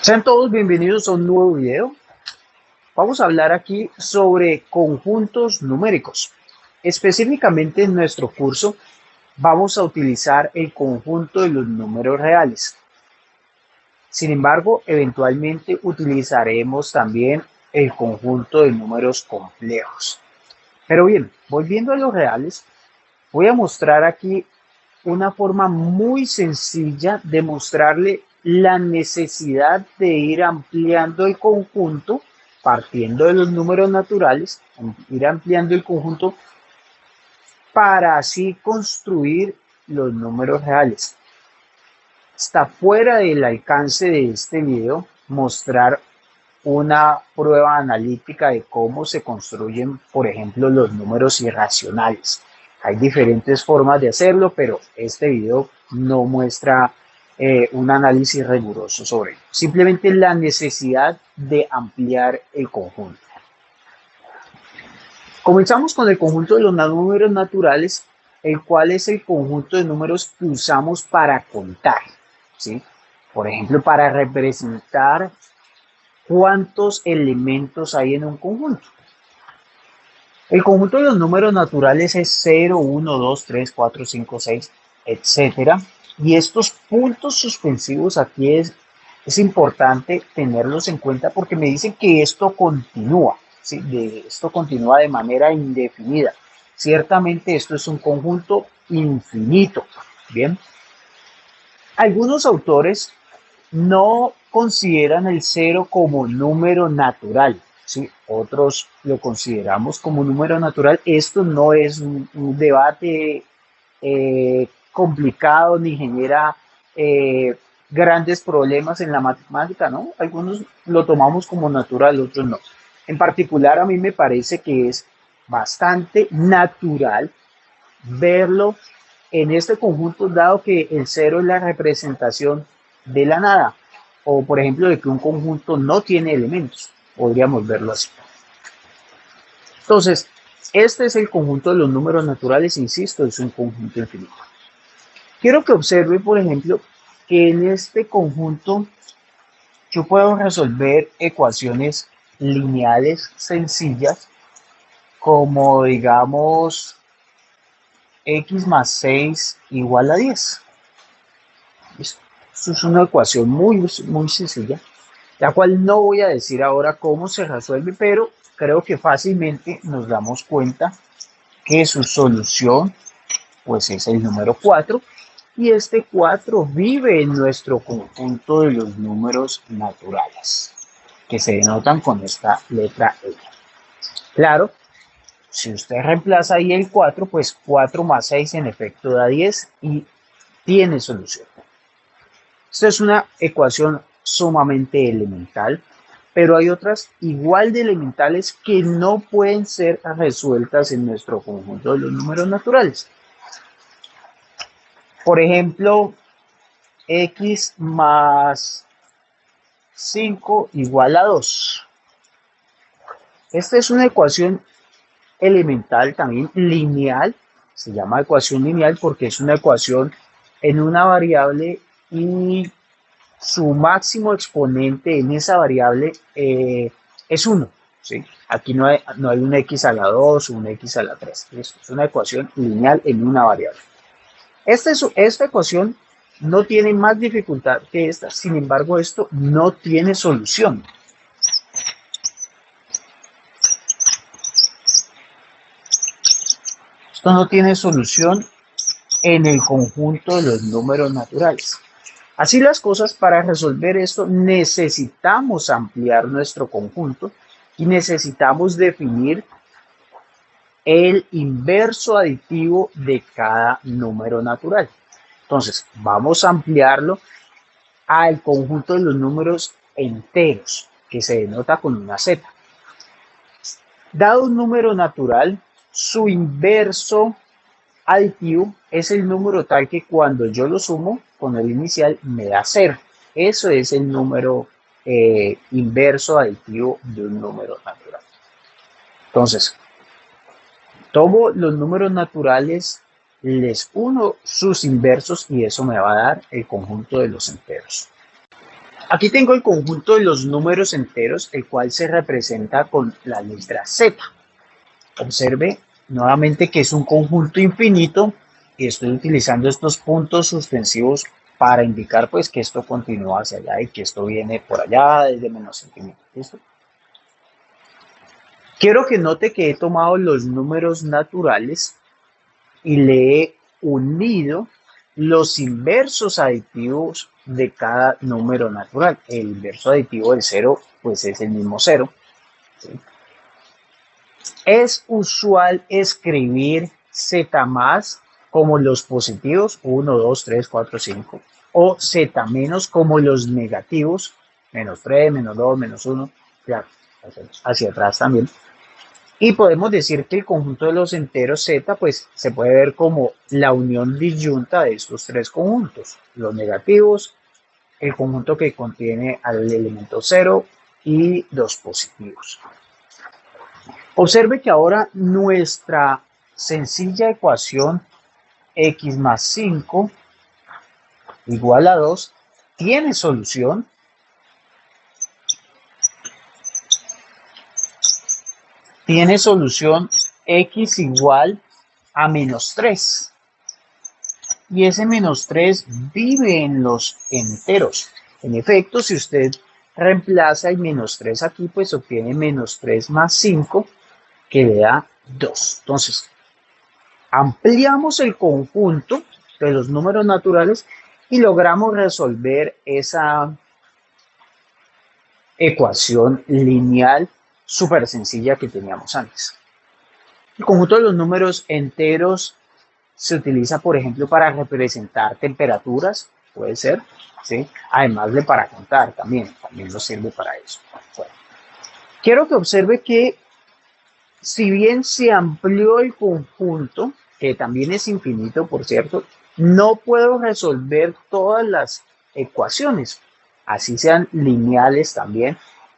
Sean todos bienvenidos a un nuevo video. Vamos a hablar aquí sobre conjuntos numéricos. Específicamente en nuestro curso vamos a utilizar el conjunto de los números reales. Sin embargo, eventualmente utilizaremos también el conjunto de números complejos. Pero bien, volviendo a los reales, voy a mostrar aquí una forma muy sencilla de mostrarle la necesidad de ir ampliando el conjunto, partiendo de los números naturales, ir ampliando el conjunto para así construir los números reales. Está fuera del alcance de este video mostrar una prueba analítica de cómo se construyen, por ejemplo, los números irracionales. Hay diferentes formas de hacerlo, pero este video no muestra un análisis riguroso sobre ello. Simplemente la necesidad de ampliar el conjunto. Comenzamos con el conjunto de los números naturales, el cual es el conjunto de números que usamos para contar, ¿sí? Por ejemplo, para representar cuántos elementos hay en un conjunto. El conjunto de los números naturales es 0, 1, 2, 3, 4, 5, 6, etcétera. Y estos puntos suspensivos aquí es importante tenerlos en cuenta porque me dicen que esto continúa, ¿sí? Esto continúa de manera indefinida. Ciertamente esto es un conjunto infinito. Bien. Algunos autores no consideran el cero como número natural, ¿sí? Otros lo consideramos como número natural. Esto no es un debate complicado ni genera grandes problemas en la matemática, ¿no? Algunos lo tomamos como natural, otros no. En particular, a mí me parece que es bastante natural verlo en este conjunto, dado que el cero es la representación de la nada, o por ejemplo de que un conjunto no tiene elementos, podríamos verlo así. Entonces, este es el conjunto de los números naturales, insisto, es un conjunto infinito. Quiero que observe, por ejemplo, que en este conjunto yo puedo resolver ecuaciones lineales sencillas, como digamos x más 6 igual a 10. Esto es una ecuación muy sencilla, la cual no voy a decir ahora cómo se resuelve, pero creo que fácilmente nos damos cuenta que su solución pues es el número 4 y este 4 vive en nuestro conjunto de los números naturales que se denotan con esta letra E. Claro, si usted reemplaza ahí el 4, pues 4 más 6 en efecto da 10 y tiene solución. Esta es una ecuación sumamente elemental, pero hay otras igual de elementales que no pueden ser resueltas en nuestro conjunto de los números naturales. Por ejemplo, x más 5 igual a 2. Esta es una ecuación elemental, también lineal. Se llama ecuación lineal porque es una ecuación en una variable y su máximo exponente en esa variable es 1. ¿Sí? Aquí no hay un x a la 2 o un x a la 3. Esto es una ecuación lineal en una variable. Esta ecuación no tiene más dificultad que esta, sin embargo, esto no tiene solución. Esto no tiene solución en el conjunto de los números naturales. Así las cosas, para resolver esto necesitamos ampliar nuestro conjunto y necesitamos definir el inverso aditivo de cada número natural. Entonces, vamos a ampliarlo al conjunto de los números enteros, que se denota con una Z. Dado un número natural, su inverso aditivo es el número tal que cuando yo lo sumo con el inicial me da 0. Eso es el número inverso aditivo de un número natural. Entonces, tomo los números naturales, les uno sus inversos y eso me va a dar el conjunto de los enteros. Aquí tengo el conjunto de los números enteros, el cual se representa con la letra Z. Observe nuevamente que es un conjunto infinito y estoy utilizando estos puntos suspensivos para indicar pues que esto continúa hacia allá y que esto viene por allá desde menos infinito. ¿Listo? Quiero que note que he tomado los números naturales y le he unido los inversos aditivos de cada número natural. El inverso aditivo del cero pues es el mismo cero. ¿Sí? Es usual escribir Z más como los positivos, 1, 2, 3, 4, 5, o Z menos como los negativos, menos 3, menos 2, menos 1, ya, hacia atrás también. Y podemos decir que el conjunto de los enteros Z pues se puede ver como la unión disyunta de estos tres conjuntos, los negativos, el conjunto que contiene al elemento 0 y los positivos. Observe que ahora nuestra sencilla ecuación x más 5 igual a 2 tiene solución. Tiene solución x igual a menos 3. Y ese menos 3 vive en los enteros. En efecto, si usted reemplaza el menos 3 aquí, pues obtiene menos 3 más 5, que le da 2. Entonces, ampliamos el conjunto de los números naturales y logramos resolver esa ecuación lineal súper sencilla que teníamos antes. El conjunto de los números enteros se utiliza, por ejemplo, para representar temperaturas, puede ser, ¿sí? Además de para contar también nos sirve para eso. Bueno, quiero que observe que si bien se amplió el conjunto, que también es infinito, por cierto, no puedo resolver todas las ecuaciones, así sean lineales también,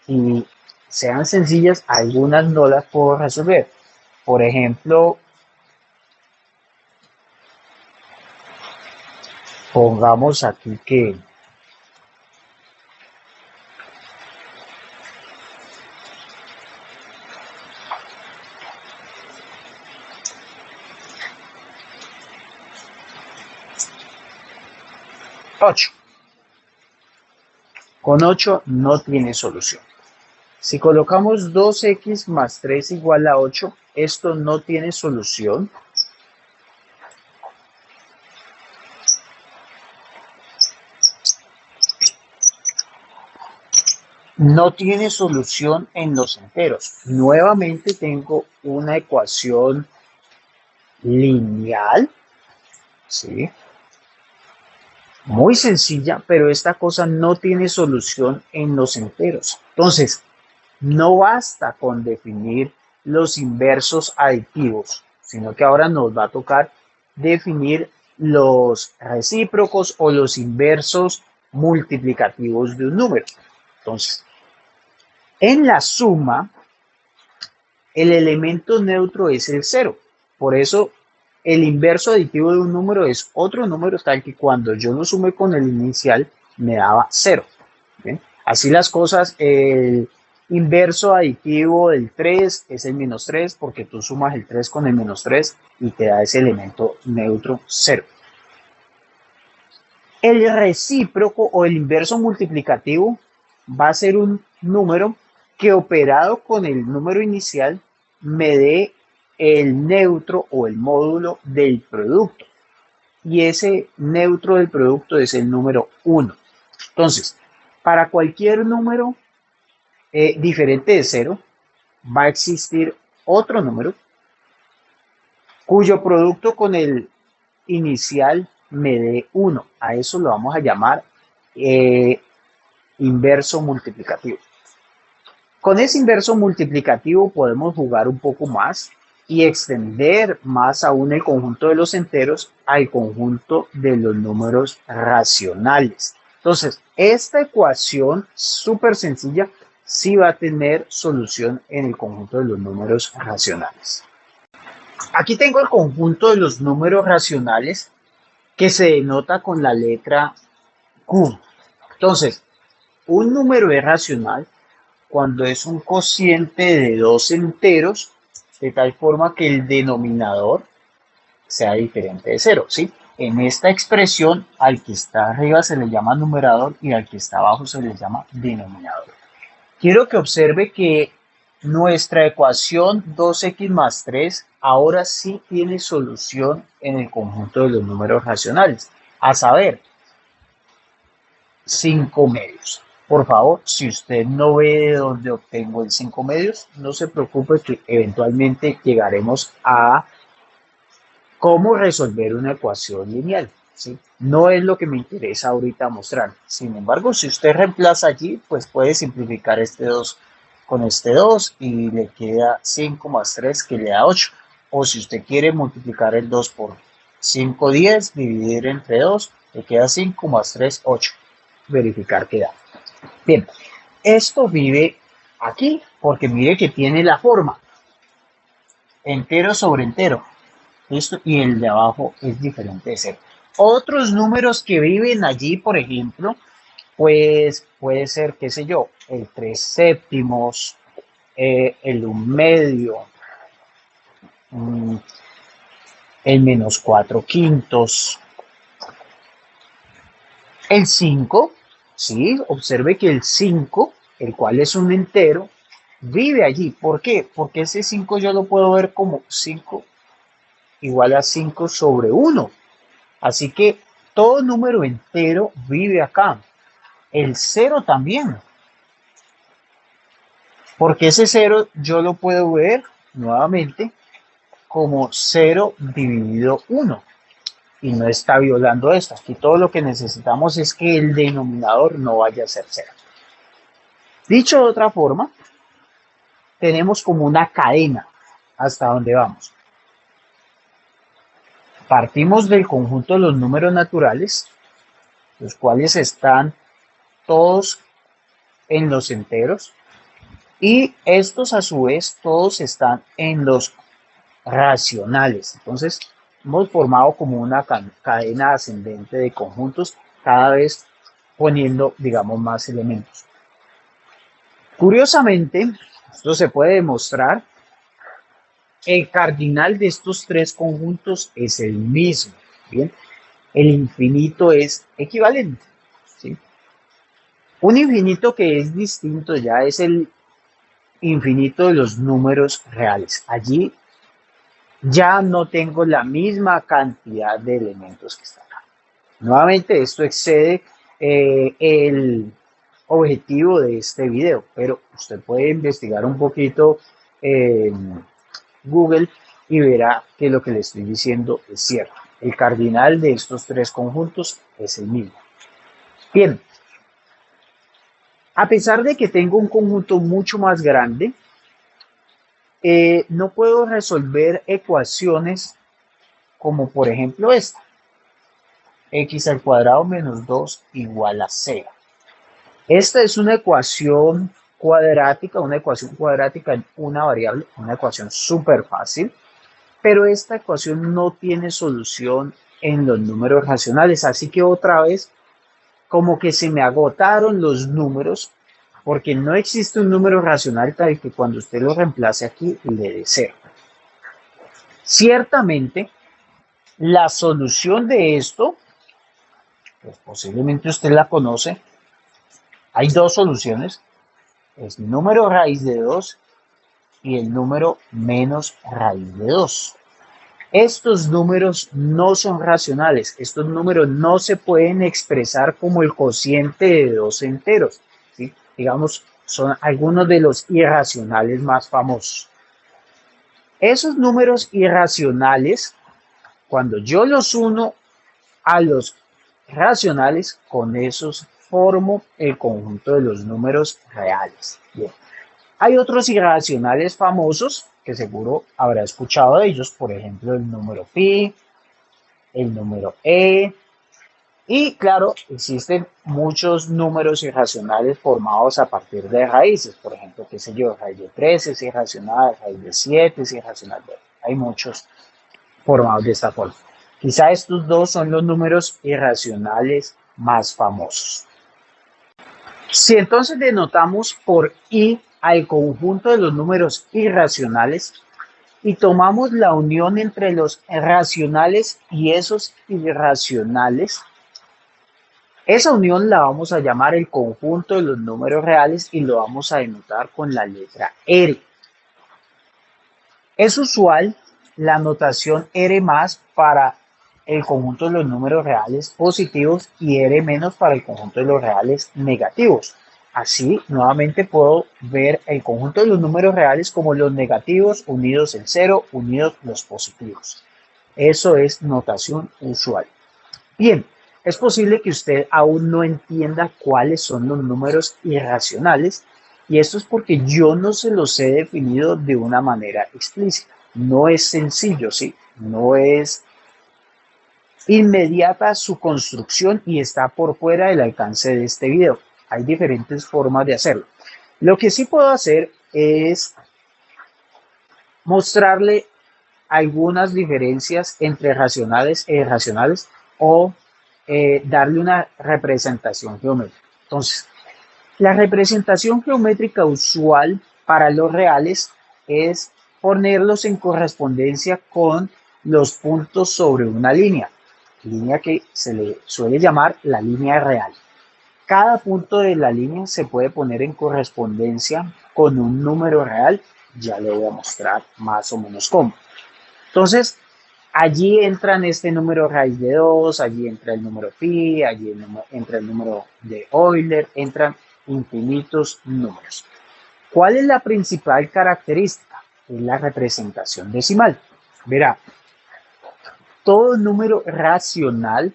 y sean sencillas, algunas no las puedo resolver. Por ejemplo, pongamos aquí que ocho. Con 8 no tiene solución. Si colocamos 2x más 3 igual a 8, esto no tiene solución. No tiene solución en los enteros. Nuevamente tengo una ecuación lineal, ¿sí? Muy sencilla, pero esta cosa no tiene solución en los enteros. Entonces, no basta con definir los inversos aditivos, sino que ahora nos va a tocar definir los recíprocos o los inversos multiplicativos de un número. Entonces, en la suma, el elemento neutro es el cero. Por eso, el inverso aditivo de un número es otro número tal que cuando yo lo sume con el inicial me daba 0. ¿Bien? Así las cosas, el inverso aditivo del 3 es el menos 3 porque tú sumas el 3 con el menos 3 y te da ese elemento neutro 0. El recíproco o el inverso multiplicativo va a ser un número que operado con el número inicial me dé el neutro o el módulo del producto. Y ese neutro del producto es el número 1. Entonces, para cualquier número diferente de 0, va a existir otro número cuyo producto con el inicial me dé 1. A eso lo vamos a llamar inverso multiplicativo. Con ese inverso multiplicativo podemos jugar un poco más y extender más aún el conjunto de los enteros al conjunto de los números racionales. Entonces, esta ecuación súper sencilla sí va a tener solución en el conjunto de los números racionales. Aquí tengo el conjunto de los números racionales que se denota con la letra Q. Entonces, Un número es racional cuando es un cociente de dos enteros, de tal forma que el denominador sea diferente de cero, ¿sí? En esta expresión, al que está arriba se le llama numerador y al que está abajo se le llama denominador. Quiero que observe que nuestra ecuación 2x más 3 ahora sí tiene solución en el conjunto de los números racionales, a saber, 5 medios. Por favor, si usted no ve de dónde obtengo el 5 medios, no se preocupe que eventualmente llegaremos a cómo resolver una ecuación lineal, ¿sí? No es lo que me interesa ahorita mostrar. Sin embargo, si usted reemplaza allí, pues puede simplificar este 2 con este 2 y le queda 5 más 3 que le da 8. O si usted quiere multiplicar el 2 por 5, 10, dividir entre 2, le queda 5 más 3, 8. Verificar que da. Bien, esto vive aquí porque mire que tiene la forma entero sobre entero. ¿Listo? Y el de abajo es diferente de cero. Otros números que viven allí, por ejemplo, pues puede ser, qué sé yo, el 3 séptimos, el 1 medio, mm, el menos 4 quintos, el 5, ¿sí? Observe que el 5, el cual es un entero, vive allí. ¿Por qué? Porque ese 5 yo lo puedo ver como 5 igual a 5 sobre 1. Así que todo número entero vive acá. El cero también. Porque ese cero yo lo puedo ver nuevamente como 0 dividido 1. Y no está violando esto. Aquí todo lo que necesitamos es que el denominador no vaya a ser 0. Dicho de otra forma, tenemos como una cadena hasta donde vamos. Partimos del conjunto de los números naturales, los cuales están todos en los enteros, y estos a su vez todos están en los racionales. Entonces hemos formado como una cadena ascendente de conjuntos, cada vez poniendo, digamos, más elementos. Curiosamente, esto se puede demostrar, el cardinal de estos tres conjuntos es el mismo. Bien, el infinito es equivalente, ¿sí? Un infinito que es distinto ya es el infinito de los números reales. Allí ya no tengo la misma cantidad de elementos que están acá. Nuevamente, esto excede el objetivo de este video, pero usted puede investigar un poquito en Google y verá que lo que le estoy diciendo es cierto. El cardinal de estos tres conjuntos es el mismo. Bien, a pesar de que tengo un conjunto mucho más grande, no puedo resolver ecuaciones como por ejemplo esta. X al cuadrado menos 2 igual a 0. Esta es una ecuación cuadrática en una variable, una ecuación súper fácil, pero esta ecuación no tiene solución en los números racionales, así que otra vez como que se me agotaron los números, porque no existe un número racional tal que cuando usted lo reemplace aquí le dé 0. Ciertamente, la solución de esto, pues posiblemente usted la conoce, hay dos soluciones, es número raíz de 2 y el número menos raíz de 2. Estos números no son racionales, estos números no se pueden expresar como el cociente de dos enteros, ¿sí? Digamos, son algunos de los irracionales más famosos. Esos números irracionales, cuando yo los uno a los racionales, con esos formo el conjunto de los números reales. Bien. Hay otros irracionales famosos que seguro habrá escuchado de ellos, por ejemplo, el número pi, el número e, y claro, existen muchos números irracionales formados a partir de raíces, por ejemplo, qué sé yo, raíz de 13 es irracional, raíz de 7 es irracional, bueno, hay muchos formados de esta forma. Quizá estos dos son los números irracionales más famosos. Si entonces denotamos por i al conjunto de los números irracionales y tomamos la unión entre los racionales y esos irracionales, esa unión la vamos a llamar el conjunto de los números reales y lo vamos a denotar con la letra R. Es usual la notación R más para el conjunto de los números reales positivos y R menos para el conjunto de los reales negativos. Así, nuevamente puedo ver el conjunto de los números reales como los negativos unidos el 0, unidos los positivos. Eso es notación usual. Bien, es posible que usted aún no entienda cuáles son los números irracionales y esto es porque yo no se los he definido de una manera explícita. No es sencillo, ¿sí? No es inmediata su construcción y está por fuera del alcance de este video. Hay diferentes formas de hacerlo. Lo que sí puedo hacer es mostrarle algunas diferencias entre racionales e irracionales o darle una representación geométrica. Entonces, la representación geométrica usual para los reales es ponerlos en correspondencia con los puntos sobre una línea que se le suele llamar la línea real. Cada punto de la línea se puede poner en correspondencia con un número real. Ya le voy a mostrar más o menos cómo. Entonces, allí entran este número raíz de 2, allí entra el número pi, allí entra el número de Euler, entran infinitos números. ¿Cuál es la principal característica? Es la representación decimal. Verá, todo número racional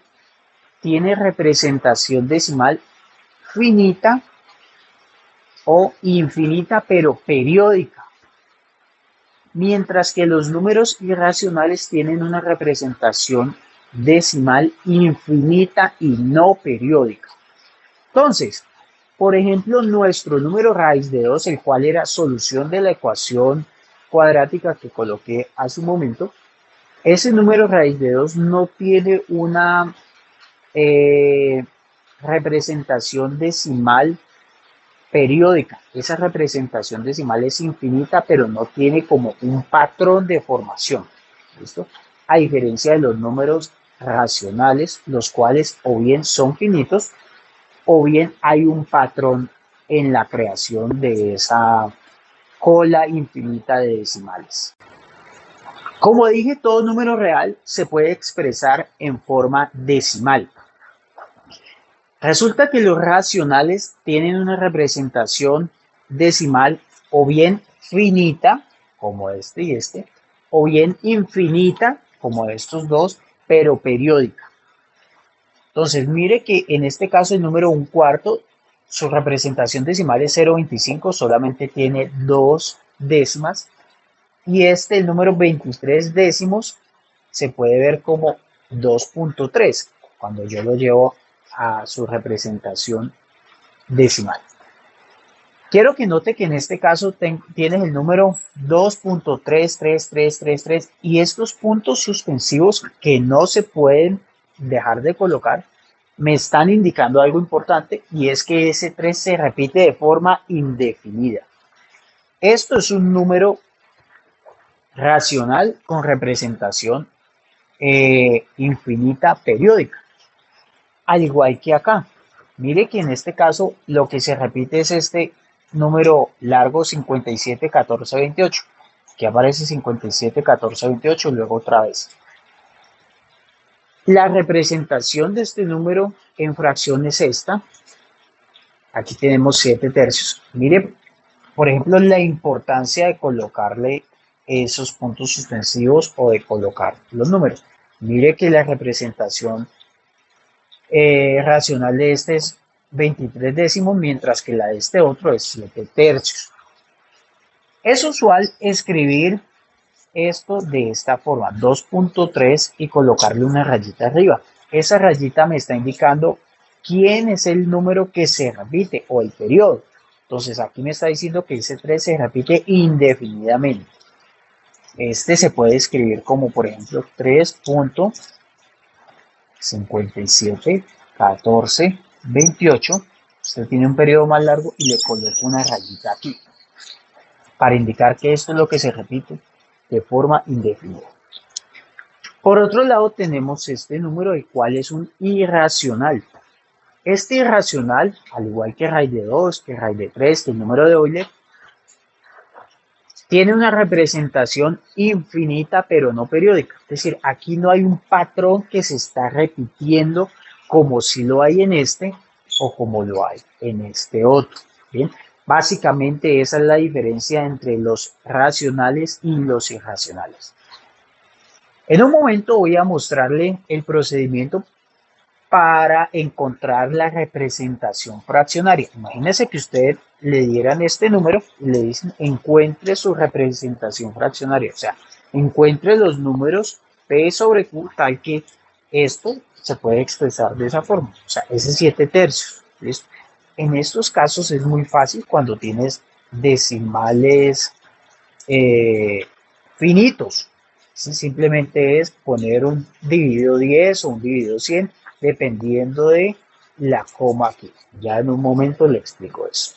tiene representación decimal finita o infinita, pero periódica. Mientras que los números irracionales tienen una representación decimal infinita y no periódica. Entonces, por ejemplo, nuestro número raíz de 2, el cual era solución de la ecuación cuadrática que coloqué hace un momento, ese número raíz de 2 no tiene una representación decimal periódica. Esa representación decimal es infinita, pero no tiene como un patrón de formación. ¿Listo? A diferencia de los números racionales, los cuales o bien son finitos o bien hay un patrón en la creación de esa cola infinita de decimales. Como dije, todo número real se puede expresar en forma decimal. Resulta que los racionales tienen una representación decimal o bien finita, como este y este, o bien infinita, como estos dos, pero periódica. Entonces, mire que en este caso el número 1/4, su representación decimal es 0,25, solamente tiene 2 décimas. Y el número 23 décimos, se puede ver como 2,3 cuando yo lo llevo a su representación decimal. Quiero que note que en este caso tienes el número 2,33333 y estos puntos suspensivos que no se pueden dejar de colocar me están indicando algo importante y es que ese 3 se repite de forma indefinida. Esto es un número racional con representación infinita periódica. Al igual que acá, mire que en este caso lo que se repite es este número largo 571428, que aparece 571428 y luego otra vez. La representación de este número en fracción es esta. Aquí tenemos 7 tercios. Mire, por ejemplo, la importancia de colocarle esos puntos suspensivos o de colocar los números. Mire que la representación racional de este es 23 décimos, mientras que la de este otro es 7 tercios. Es usual escribir esto de esta forma, 2,3 y colocarle una rayita arriba. Esa rayita me está indicando quién es el número que se repite o el periodo. Entonces aquí me está diciendo que ese 3 se repite indefinidamente. Este se puede escribir como, por ejemplo, 3,571428 Usted tiene un periodo más largo y le coloca una rayita aquí para indicar que esto es lo que se repite de forma indefinida. Por otro lado, tenemos este número, el cual es un irracional. Este irracional, al igual que raíz de 2, que raíz de 3, que el número de Euler, tiene una representación infinita pero no periódica. Es decir, aquí no hay un patrón que se está repitiendo como si lo hay en este o como lo hay en este otro. ¿Bien? Básicamente esa es la diferencia entre los racionales y los irracionales. En un momento voy a mostrarle el procedimiento para encontrar la representación fraccionaria. Imagínese que usted le dieran este número y le dicen encuentre su representación fraccionaria, o sea, encuentre los números P sobre Q tal que esto se puede expresar de esa forma, o sea, ese 7 tercios. ¿Listo? En estos casos es muy fácil cuando tienes decimales finitos. ¿Sí? Simplemente es poner un dividido 10 o un dividido 100 dependiendo de la coma aquí. Ya en un momento le explico eso.